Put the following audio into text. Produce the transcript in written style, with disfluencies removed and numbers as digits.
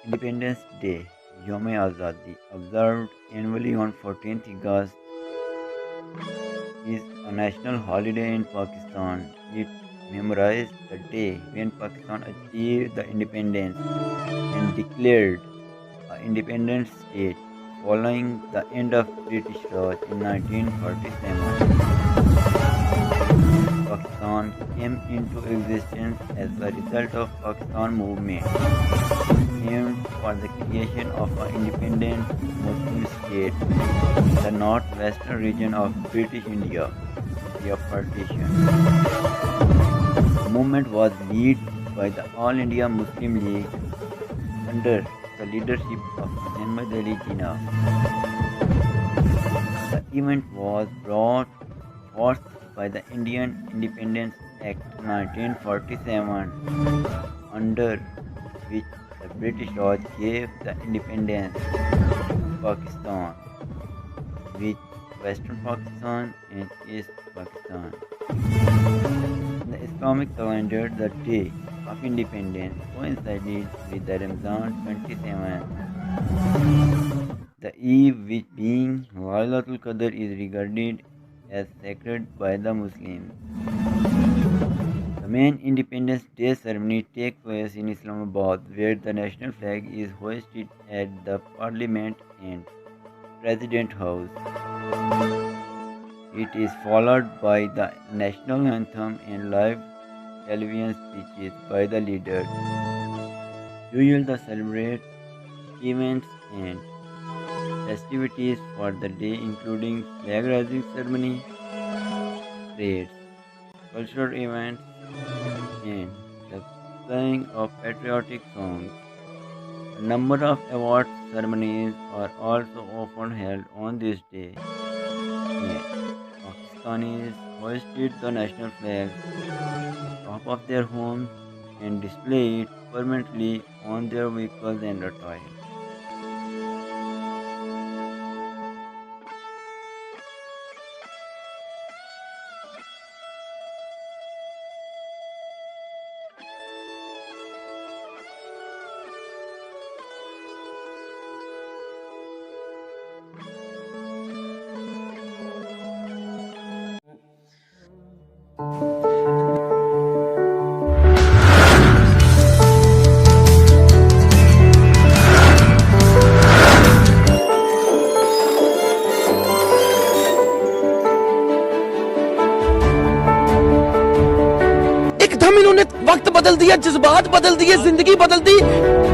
Independence Day, Yom Azadi, observed annually on 14th August, is a national holiday in Pakistan. It memorizes the day when Pakistan achieved the independence and declared an independent state following the end of British Raj in 1947. Pakistan came into existence as a result of Pakistan movement aimed for the creation of an independent Muslim state in the northwestern region of British India, India partition. The movement was led by the All India Muslim League under the leadership of Muhammad Ali Jinnah. The event was brought forth by the Indian Independence Act 1947, under which the British Raj gave the independence to Pakistan, with Western Pakistan and East Pakistan. In the Islamic calendar, the day of independence coincided with the Ramzan 27. The eve, which being Laylatul Qadr, is regarded as sacred by the Muslims. The main Independence Day ceremony takes place in Islamabad, where the national flag is hoisted at the Parliament and President House. It is followed by the national anthem and live television speeches by the leaders. Usually, the celebrate events and festivities for the day, including flag raising ceremony, parades, cultural events, and the playing of patriotic songs. A number of award ceremonies are also often held on this day. And Pakistanis hoisted the national flag top of their homes and display it permanently on their vehicles and attire. एकदम इन्होंने वक्त बदल दिया, जज्बात बदल दिए, जिंदगी बदल दी।